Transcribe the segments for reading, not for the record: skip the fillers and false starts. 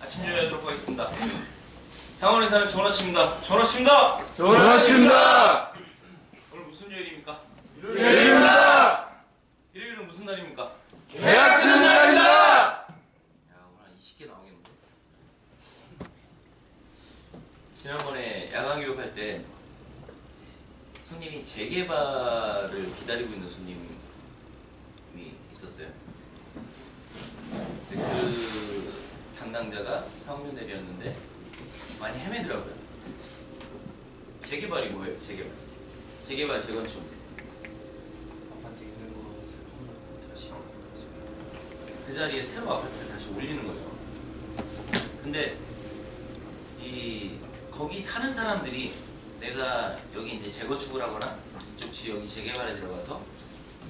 아침 조회하도록 하겠습니다. 상원에 사는 전화씨입니다. 전화씨입니다. 전하십니다. 오늘 무슨 요일입니까? 일요일입니다. 일요일은 무슨 날입니까? 계약 쓰는 날입니다. 야, 오늘 한 20개 나오겠는데? 지난번에 야간 교육할 때 손님이 재개발을 기다리고 있는 손님이 있었어요. 근데 그 담당자가 사업연들이었는데 많이 헤매더라고요. 재개발이 뭐예요? 재개발 재건축. 아파트 있는 것을 홈으로 다시 그 자리에 새로 아파트를 다시 올리는 거죠. 근데 거기 사는 사람들이 내가 여기 이제 재건축을 하거나 이쪽 지역이 재개발에 들어가서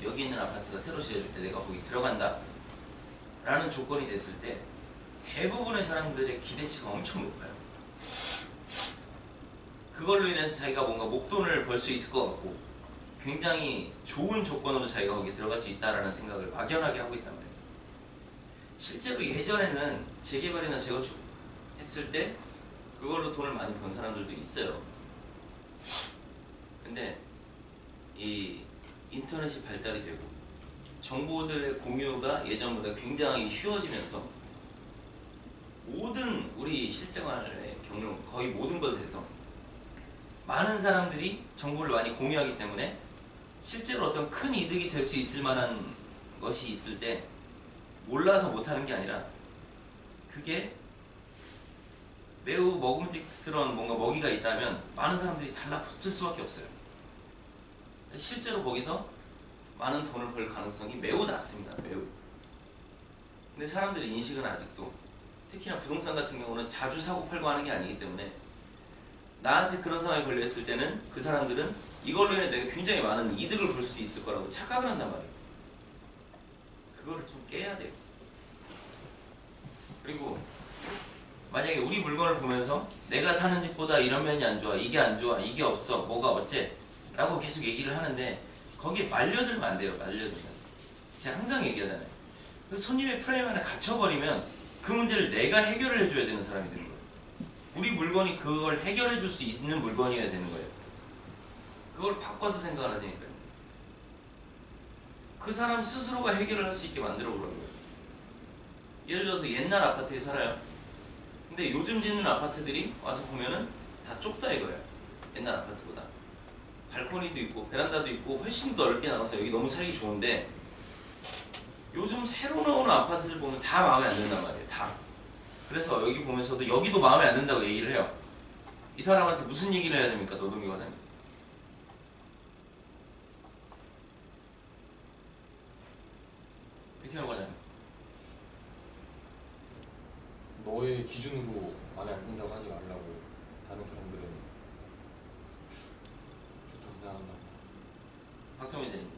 여기 있는 아파트가 새로 지어질 때 내가 거기 들어간다 라는 조건이 됐을 때 대부분의 사람들의 기대치가 엄청 높아요. 그걸로 인해서 자기가 뭔가 목돈을 벌 수 있을 것 같고 굉장히 좋은 조건으로 자기가 거기 들어갈 수 있다라는 생각을 막연하게 하고 있단 말이에요. 실제로 예전에는 재개발이나 재건축 했을 때 그걸로 돈을 많이 번 사람들도 있어요. 근데 이 인터넷이 발달이 되고 정보들의 공유가 예전보다 굉장히 쉬워지면서 모든 우리 실생활의 경우 거의 모든 것에서 많은 사람들이 정보를 많이 공유하기 때문에 실제로 어떤 큰 이득이 될 수 있을 만한 것이 있을 때 몰라서 못하는 게 아니라 그게 매우 먹음직스러운 뭔가 먹이가 있다면 많은 사람들이 달라붙을 수밖에 없어요. 실제로 거기서 많은 돈을 벌 가능성이 매우 낮습니다. 매우. 근데 사람들의 인식은 아직도 특히나 부동산 같은 경우는 자주 사고 팔고 하는 게 아니기 때문에 나한테 그런 상황이 걸렸을 때는 그 사람들은 이걸로 인해 내가 굉장히 많은 이득을 볼 수 있을 거라고 착각을 한단 말이에요. 그거를 좀 깨야 돼요. 그리고 만약에 우리 물건을 보면서 내가 사는 집보다 이런 면이 안 좋아, 이게 안 좋아, 이게 없어, 뭐가 어째 라고 계속 얘기를 하는데 거기에 말려들면 안 돼요. 말려들면. 제가 항상 얘기하잖아요. 손님의 프레임 안에 갇혀버리면 그 문제를 내가 해결을 해줘야 되는 사람이 되는 거예요. 우리 물건이 그걸 해결해 줄 수 있는 물건이어야 되는 거예요. 그걸 바꿔서 생각을 하자니까요. 그 사람 스스로가 해결을 할 수 있게 만들어 보라는 거예요. 예를 들어서 옛날 아파트에 살아요. 근데 요즘 짓는 아파트들이 와서 보면은 다 좁다 이거예요. 옛날 아파트보다. 발코니도 있고 베란다도 있고 훨씬 더 넓게 나와서 여기 너무 살기 좋은데 요즘 새로 나오는 아파트들 보면 다 마음에 안 든단 말이에요. 다. 그래서 여기 보면서도 여기도 마음에 안 든다고 얘기를 해요. 이 사람한테 무슨 얘기를 해야 됩니까? 노동기 과장님. 백현우 과장님. 너의 기준으로 마음에 안 든다고 하지 말라고. 다른 사람들은 좋다고 생각한다. 박정민 대리님.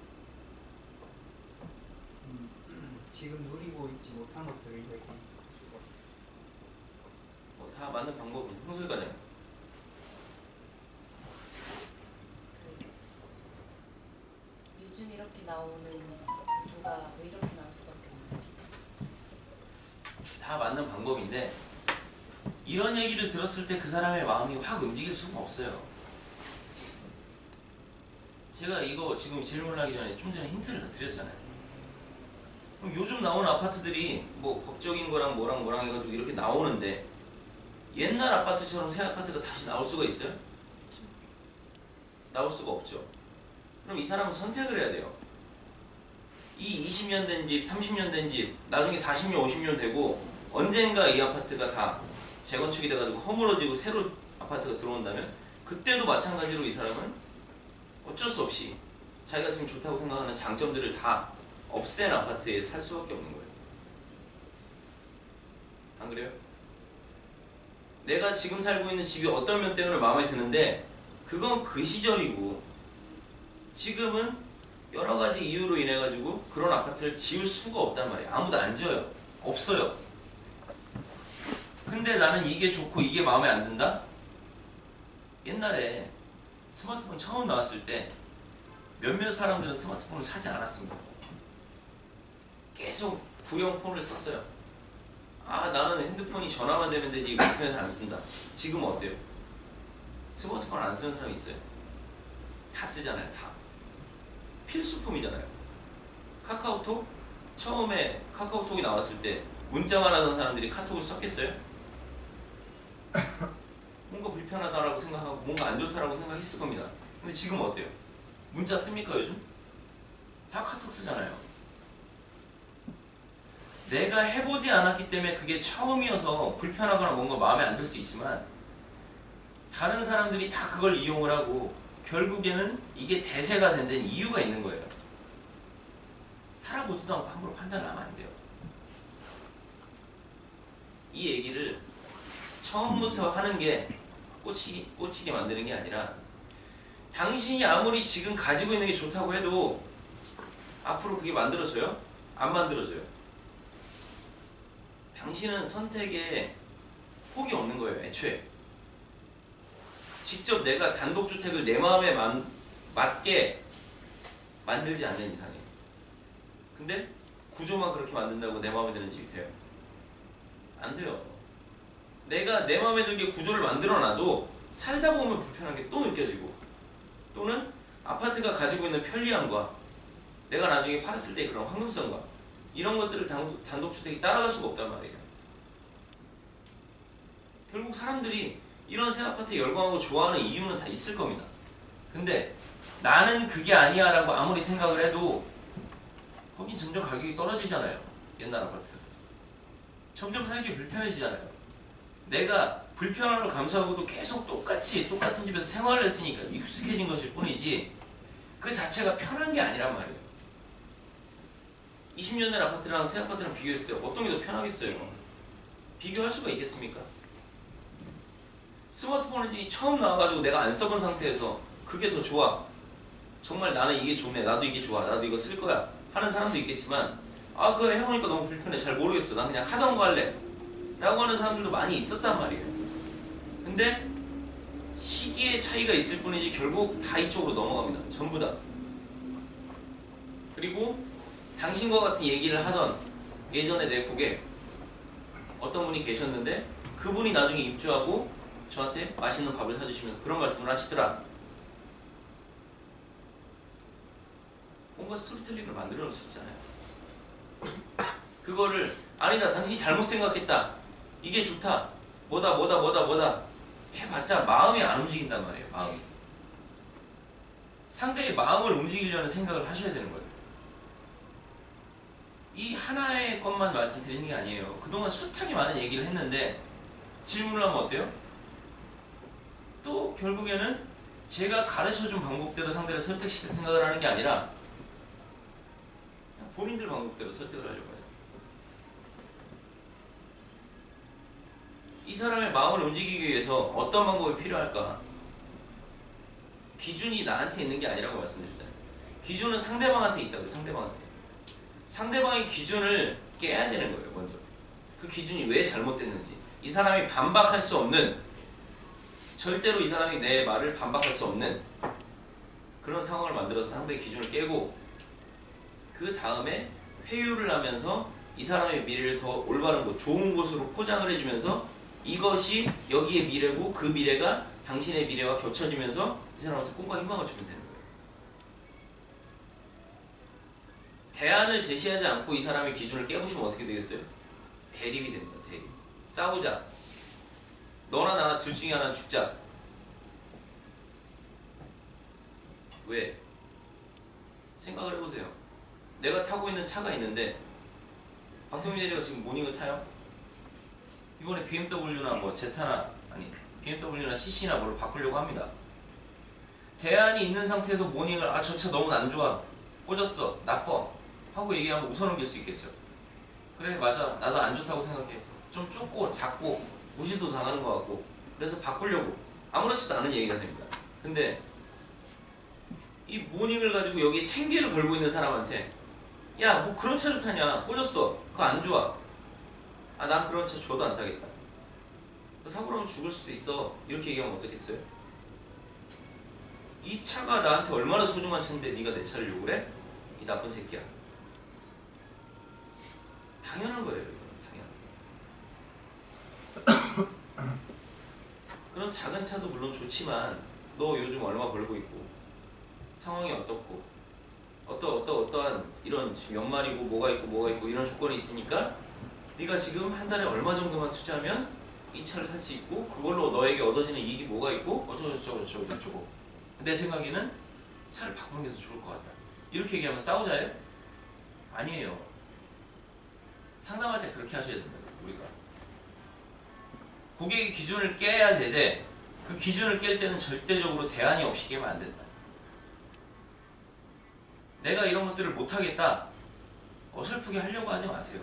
지금 누리고 있지 못한 것들을 얘기해 주고 다 맞는 방법이 홍소희 과장님. 요즘 이렇게 나오는 구조가 왜 이렇게 나올 수밖에 없는지. 다 맞는 방법인데 이런 얘기를 들었을 때 그 사람의 마음이 확 움직일 수가 없어요. 제가 이거 지금 질문하기 전에 좀 전에 힌트를 다 드렸잖아요. 그럼 요즘 나오는 아파트들이 뭐 법적인 거랑 뭐랑 해가지고 이렇게 나오는데 옛날 아파트처럼 새 아파트가 다시 나올 수가 있어요? 나올 수가 없죠. 그럼 이 사람은 선택을 해야 돼요. 이 20년 된 집, 30년 된 집, 나중에 40년, 50년 되고 언젠가 이 아파트가 다 재건축이 돼가지고 허물어지고 새로 아파트가 들어온다면 그때도 마찬가지로 이 사람은 어쩔 수 없이 자기가 지금 좋다고 생각하는 장점들을 다 없앤 아파트에 살 수밖에 없는 거예요. 안 그래요? 내가 지금 살고 있는 집이 어떤 면 때문에 마음에 드는데 그건 그 시절이고 지금은 여러 가지 이유로 인해 가지고 그런 아파트를 지을 수가 없단 말이에요. 아무도 안 지어요. 없어요. 근데 나는 이게 좋고 이게 마음에 안 든다? 옛날에 스마트폰 처음 나왔을 때 몇몇 사람들은 스마트폰을 사지 않았습니다. 계속 구형 폰을 썼어요. 아 나는 핸드폰이 전화만 되면 되지 이거 불편해서 안 쓴다. 지금 어때요? 스마트폰 안 쓰는 사람이 있어요? 다 쓰잖아요. 다 필수품이잖아요. 카카오톡? 처음에 카카오톡이 나왔을 때 문자만 하던 사람들이 카톡을 썼겠어요? 뭔가 불편하다라고 생각하고 뭔가 안 좋다라고 생각했을 겁니다. 근데 지금 어때요? 문자 씁니까 요즘? 다 카톡 쓰잖아요. 내가 해보지 않았기 때문에 그게 처음이어서 불편하거나 뭔가 마음에 안 들 수 있지만 다른 사람들이 다 그걸 이용을 하고 결국에는 이게 대세가 된 데는 이유가 있는 거예요. 살아보지도 않고 함부로 판단을 하면 안 돼요. 이 얘기를 처음부터 하는 게 꽂히게 만드는 게 아니라 당신이 아무리 지금 가지고 있는 게 좋다고 해도 앞으로 그게 만들어져요? 안 만들어져요. 당신은 선택에 폭이 없는 거예요. 애초에 직접 내가 단독주택을 내 마음에 맞게 만들지 않는 이상에. 근데 구조만 그렇게 만든다고 내 마음에 드는 집이 돼요? 안 돼요. 내가 내 마음에 들게 구조를 만들어놔도 살다 보면 불편한 게 또 느껴지고, 또는 아파트가 가지고 있는 편리함과 내가 나중에 팔았을 때 그런 황금성과 이런 것들을 단독주택이 따라갈 수가 없단 말이에요. 결국 사람들이 이런 새 아파트에 열광하고 좋아하는 이유는 다 있을 겁니다. 근데 나는 그게 아니야 라고 아무리 생각을 해도 거긴 점점 가격이 떨어지잖아요. 옛날 아파트 점점 살기 불편해지잖아요. 내가 불편함을 감수하고도 계속 똑같은 집에서 생활을 했으니까 익숙해진 것일 뿐이지 그 자체가 편한 게 아니란 말이에요. 20년 된 아파트랑 새 아파트랑 비교했어요. 어떤 게 더 편하겠어요? 비교할 수가 있겠습니까? 스마트폰이 처음 나와가지고 내가 안 써본 상태에서 그게 더 좋아, 정말 나는 이게 좋네, 나도 이게 좋아, 나도 이거 쓸 거야 하는 사람도 있겠지만, 아 그거 해보니까 너무 불편해, 잘 모르겠어, 난 그냥 하던 거 할래 라고 하는 사람들도 많이 있었단 말이에요. 근데 시기의 차이가 있을 뿐이지 결국 다 이쪽으로 넘어갑니다. 전부 다. 그리고 당신과 같은 얘기를 하던 예전에 내 고객 어떤 분이 계셨는데, 그분이 나중에 입주하고 저한테 맛있는 밥을 사주시면서 그런 말씀을 하시더라. 뭔가 스토리텔링을 만들어 놓을 수 있잖아요. 그거를 아니다, 당신이 잘못 생각했다, 이게 좋다, 뭐다 해봤자 마음이 안 움직인단 말이에요. 마음이. 상대의 마음을 움직이려는 생각을 하셔야 되는 거예요. 이 하나의 것만 말씀드리는 게 아니에요. 그동안 숱하게 많은 얘기를 했는데 질문을 하면 어때요? 또 결국에는 제가 가르쳐준 방법대로 상대를 설득시킬 생각을 하는 게 아니라 그냥 본인들 방법대로 설득을 하려고 해요. 이 사람의 마음을 움직이기 위해서 어떤 방법이 필요할까? 기준이 나한테 있는 게 아니라고 말씀드렸잖아요. 기준은 상대방한테 있다고요. 상대방의 기준을 깨야 되는 거예요. 먼저 그 기준이 왜 잘못됐는지, 이 사람이 반박할 수 없는, 절대로 이 사람이 내 말을 반박할 수 없는 그런 상황을 만들어서 상대의 기준을 깨고, 그 다음에 회유를 하면서 이 사람의 미래를 더 올바른 곳, 좋은 곳으로 포장을 해주면서 이것이 여기의 미래고 그 미래가 당신의 미래와 겹쳐지면서 이 사람한테 꿈과 희망을 주면 되는 거예요. 대안을 제시하지 않고 이 사람의 기준을 깨부시면 어떻게 되겠어요? 대립이 됩니다. 대립. 싸우자. 너나 나나 둘 중에 하나는 죽자. 왜? 생각을 해보세요. 내가 타고 있는 차가 있는데 박동민 대리가 지금 모닝을 타요? 이번에 BMW나 뭐 제타나, 아니 BMW나 CC나 뭘 바꾸려고 합니다. 대안이 있는 상태에서 모닝을, 아 저 차 너무 안 좋아, 꽂았어, 나빠 하고 얘기하면 웃어넘길 수 있겠죠. 그래 맞아, 나도 안 좋다고 생각해, 좀 좁고 작고 무시도 당하는 것 같고, 그래서 바꾸려고, 아무렇지도 않은 얘기가 됩니다. 근데 이 모닝을 가지고 여기 생계를 걸고 있는 사람한테 야 뭐 그런 차를 타냐, 꽂았어, 그거 안 좋아, 아 난 그런 차 줘도 안 타겠다, 사고 나면 죽을 수도 있어, 이렇게 얘기하면 어떻겠어요? 이 차가 나한테 얼마나 소중한 차인데 네가 내 차를 욕을 해? 이 나쁜 새끼야. 당연한 거예요. 이건 당연. 그런 작은 차도 물론 좋지만 너 요즘 얼마 벌고 있고 상황이 어떻고 어떠한 이런 지금 연말이고 뭐가 있고 이런 조건이 있으니까 네가 지금 한 달에 얼마 정도만 투자하면 이 차를 살 수 있고 그걸로 너에게 얻어지는 이익이 뭐가 있고 어쩌고 내 생각에는 차를 바꾸는 게 더 좋을 것 같다. 이렇게 얘기하면 싸우자예요? 아니에요. 상담할 때 그렇게 하셔야 된다. 우리가 고객의 기준을 깨야 되되 그 기준을 깰 때는 절대적으로 대안이 없이 깨면 안 된다. 내가 이런 것들을 못하겠다 어설프게 하려고 하지 마세요.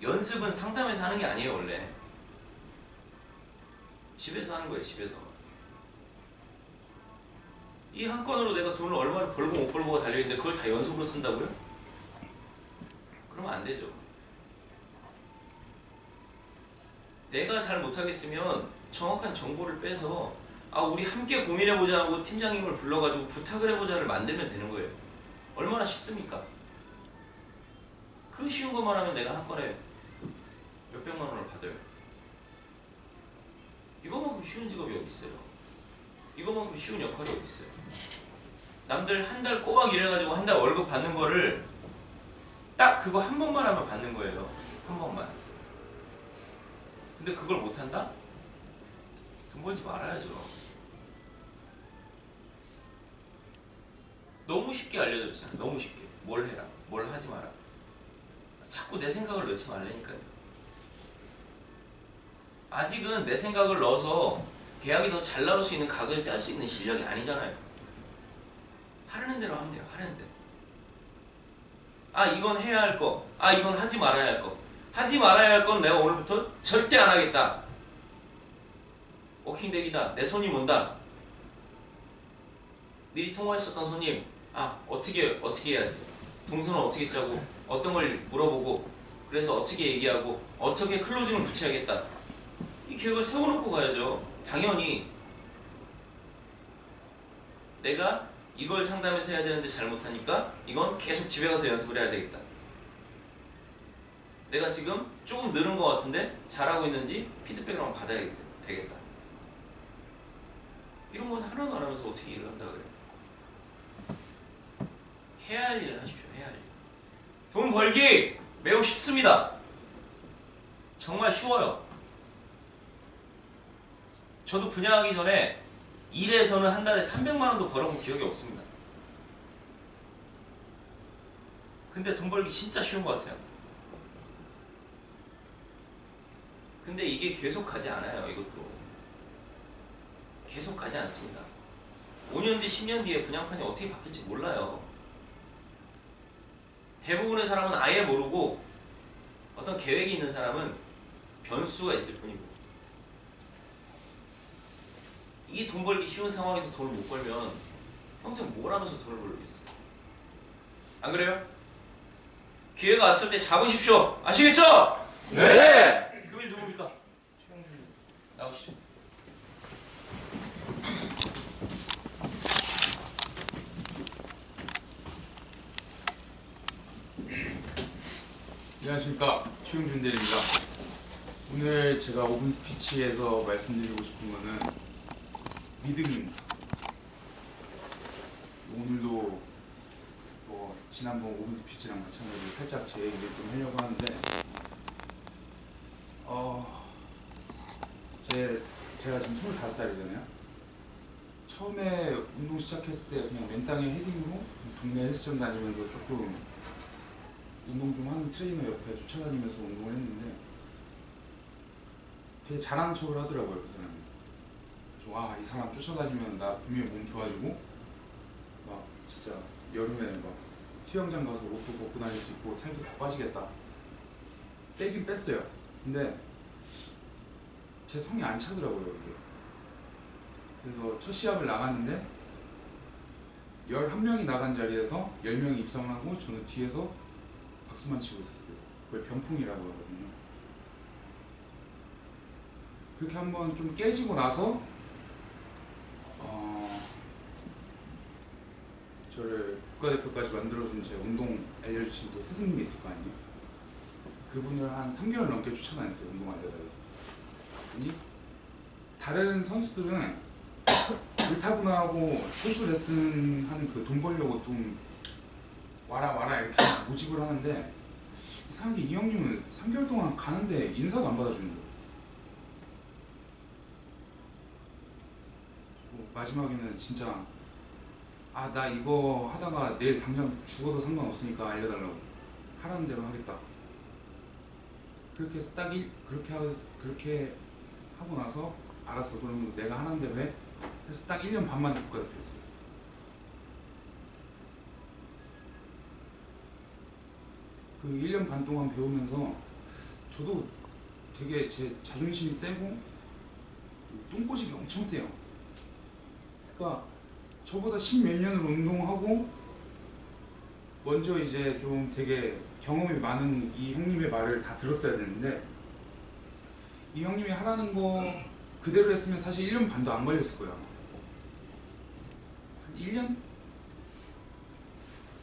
연습은 상담에서 하는 게 아니에요. 원래 집에서 하는 거예요. 집에서 이 한 건으로 내가 돈을 얼마를 벌고 못 벌고가 달려있는데 그걸 다 연습으로 쓴다고요? 그러면 안 되죠. 내가 잘 못하겠으면 정확한 정보를 빼서 우리 함께 고민해보자 하고 팀장님을 불러가지고 부탁을 해보자를 만들면 되는 거예요. 얼마나 쉽습니까? 그 쉬운 것만 하면 내가 한 건에 몇백만 원을 받아요. 이거만큼 쉬운 직업이 어디 있어요? 이거만큼 쉬운 역할이 어디 있어요? 남들 한 달 꼬박 일해가지고 한 달 월급 받는 거를 딱 그거 한 번만 하면 받는 거예요. 한 번만. 근데 그걸 못한다? 돈 벌지 말아야죠. 너무 쉽게 알려줬잖아요. 너무 쉽게. 뭘 해라. 뭘 하지 마라. 자꾸 내 생각을 넣지 말라니까요. 아직은 내 생각을 넣어서 계약이 더 잘 나올 수 있는 각을 짤 수 있는 실력이 아니잖아요. 하라는 대로 하면 돼요. 하라는 대로. 이건 해야 할 거. 이건 하지 말아야 할 거. 하지 말아야 할 건 내가 오늘부터 절대 안 하겠다. 워킹덱이다. 내 손님 온다. 미리 통화했었던 손님. 어떻게 해야지. 동선을 어떻게 짜고 어떤 걸 물어보고 그래서 어떻게 얘기하고 어떻게 클로징을 붙여야겠다. 이 계획을 세워놓고 가야죠. 당연히 내가 이걸 상담해서 해야 되는데 잘못하니까 이건 계속 집에 가서 연습을 해야 되겠다. 내가 지금 조금 늘은 것 같은데 잘하고 있는지 피드백을 한번 받아야 되겠다. 이런 건 하나도 안 하면서 어떻게 일을 한다 그래. 해야 할 일을 하십시오. 해야 할 일. 돈 벌기 매우 쉽습니다. 정말 쉬워요. 저도 분양하기 전에 일에서는 한 달에 300만 원도 벌어본 기억이 없습니다. 근데 돈 벌기 진짜 쉬운 것 같아요. 근데 이게 계속 가지 않아요. 이것도 계속 가지 않습니다. 5년 뒤 10년 뒤에 분양판이 어떻게 바뀔지 몰라요. 대부분의 사람은 아예 모르고 어떤 계획이 있는 사람은 변수가 있을 뿐이고 이 돈 벌기 쉬운 상황에서 돈을 못 벌면 평생 뭘 하면서 돈을 벌겠어요? 안 그래요? 기회가 왔을 때 잡으십시오. 아시겠죠? 네. 그 일 누굽니까? 최영준 나오시죠. 안녕하십니까. 최용준 대리입니다. 오늘 제가 5분 스피치에서 말씀드리고 싶은 거는 믿음입니다. 오늘도 지난번 5분 스피치랑 마찬가지로 살짝 제 얘기를 좀 하려고 하는데 제가 지금 25살이잖아요. 처음에 운동 시작했을 때 그냥 맨땅에 헤딩으로 동네 헬스장 다니면서 조금 운동 좀 하는 트레이너 옆에 쫓아다니면서 운동을 했는데 되게 잘하는 척을 하더라고요. 그 사람이. 이 사람 쫓아다니면 나 분명히 몸 좋아지고 막 진짜 여름에 막 수영장 가서 옷도 벗고 다닐 수 있고 살도 다 빠지겠다. 빼긴 뺐어요. 근데 제 성이 안 차더라고요. 이게. 그래서 첫 시합을 나갔는데 11명이 나간 자리에서 10명이 입상을 하고 저는 뒤에서 박수만 치고 있었어요. 그걸 변풍이라고 하거든요. 그렇게 한번 좀 깨지고 나서 저를 국가대표까지 만들어준 제 운동 알려주신 또 스승님이 있을 거 아니에요. 그분을 한 3개월 넘게 쫓아다녔어요. 운동 알려다가. 그랬더니 다른 선수들은 울타분하고 선수 레슨 하는 그 돈 벌려고 좀 와라 이렇게 모집을 하는데 이상하게 이 형님은 3개월 동안 가는데 인사도 안 받아주는 거예요. 마지막에는 진짜 나 이거 하다가 내일 당장 죽어도 상관없으니까 알려달라고 하라는 대로 하겠다. 그렇게 해서 그렇게 하고 나서 알았어. 그러면 내가 하라는 대로 해. 그래서 딱 1년 반 만에 국가대표였어요. 그 1년 반 동안 배우면서 저도 되게 제 자존심이 세고 똥꼬집이 엄청 세요. 그러니까 저보다 10몇 년을 운동하고 먼저 이제 좀 되게 경험이 많은 이 형님의 말을 다 들었어야 되는데 이 형님이 하라는 거 그대로 했으면 사실 1년 반도 안 걸렸을 거예요. 한 1년?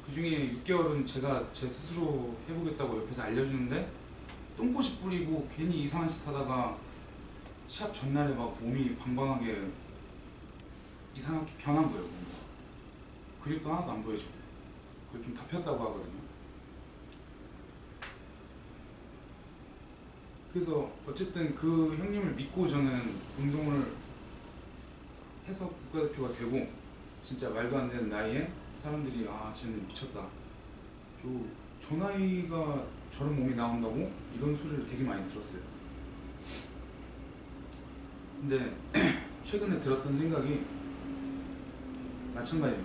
그 중에 6개월은 제가 제 스스로 해보겠다고 옆에서 알려주는데 똥꼬시 뿌리고 괜히 이상한 짓 하다가 시합 전날에 막 몸이 방방하게 이상하게 변한 거예요. 뭔가. 그립도 하나도 안 보여지고 그걸 좀 덮였다고 하거든요. 그래서 어쨌든 그 형님을 믿고 저는 운동을 해서 국가대표가 되고 진짜 말도 안 되는 나이에 사람들이 쟤는 미쳤다. 저 나이가 저런 몸이 나온다고? 이런 소리를 되게 많이 들었어요. 근데 최근에 들었던 생각이 마찬가지로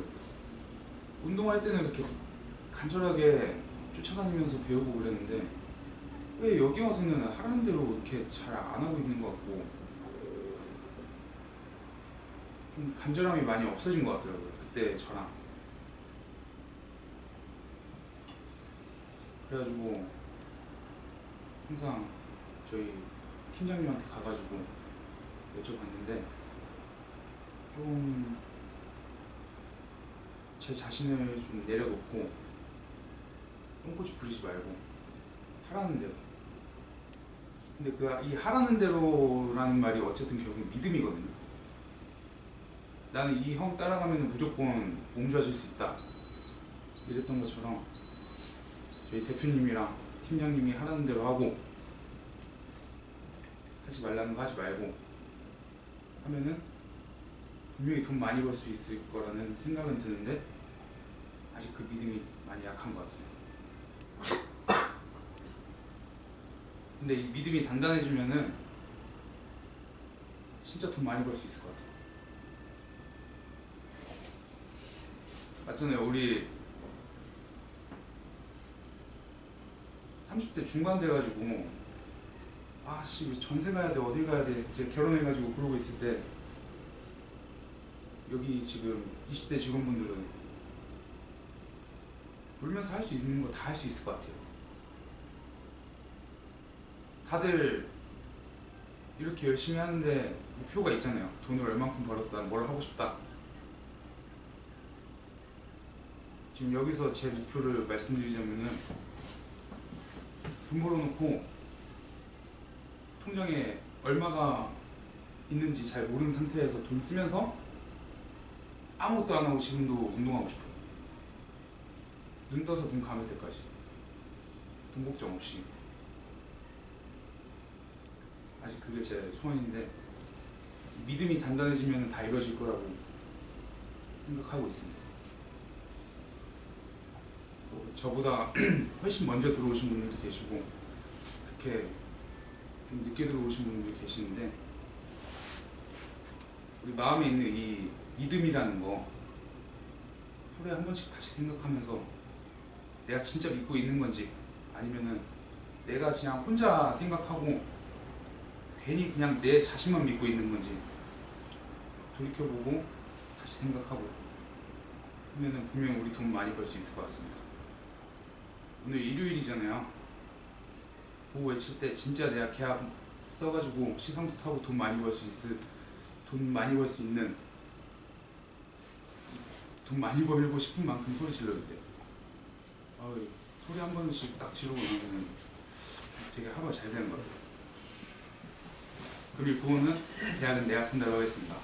운동할 때는 이렇게 간절하게 쫓아다니면서 배우고 그랬는데 왜 여기 와서는 하라는 대로 이렇게 잘 안 하고 있는 것 같고 좀 간절함이 많이 없어진 것 같더라고요. 그때 저랑. 그래가지고 항상 저희 팀장님한테 가가지고 여쭤봤는데 좀 제 자신을 좀 내려놓고 똥꼬치 부리지 말고 하라는 대로. 근데 이 하라는 대로라는 말이 어쨌든 결국 믿음이거든요. 나는 이 형 따라가면 무조건 몸 좋아질 수 있다. 이랬던 것처럼 저희 대표님이랑 팀장님이 하라는 대로 하고 하지 말라는 거 하지 말고 하면은 분명히 돈 많이 벌 수 있을 거라는 생각은 드는데 아직 그 믿음이 많이 약한 것 같습니다. 근데 이 믿음이 단단해지면은 진짜 돈 많이 벌 수 있을 것 같아요. 맞잖아요. 우리 30대 중반 돼가지고 씨 전세 가야 돼 어딜 가야 돼 이제 결혼해가지고 그러고 있을 때 여기 지금 20대 직원분들은 놀면서 할 수 있는 거 다 할 수 있을 것 같아요. 다들 이렇게 열심히 하는데 목표가 있잖아요. 돈을 얼만큼 벌었어, 난 뭘 하고 싶다. 지금 여기서 제 목표를 말씀드리자면은 돈 벌어놓고 통장에 얼마가 있는지 잘 모르는 상태에서 돈 쓰면서 아무것도 안 하고 지금도 운동하고 싶어요. 눈 떠서 눈 감을 때까지 돈 걱정 없이. 아직 그게 제 소원인데 믿음이 단단해지면 다 이루어질 거라고 생각하고 있습니다. 저보다 훨씬 먼저 들어오신 분들도 계시고 이렇게 좀 늦게 들어오신 분들도 계시는데 우리 마음에 있는 이 믿음이라는 거 하루에 한 번씩 다시 생각하면서 내가 진짜 믿고 있는 건지 아니면은 내가 그냥 혼자 생각하고 괜히 그냥 내 자신만 믿고 있는 건지 돌이켜보고 다시 생각하고 하면은 분명 우리 돈 많이 벌 수 있을 것 같습니다. 오늘 일요일이잖아요. 보고 외칠 때 진짜 내가 계약 써가지고 시상도 타고 돈 많이 벌 수 있는 돈 많이 벌고 싶은 만큼 소리 질러주세요. 소리 한 번씩 딱 지르고 나면 되게 하루가 잘 되는 것 같아요. 그리고 구호는 계약은 내가 쓴다고 하겠습니다.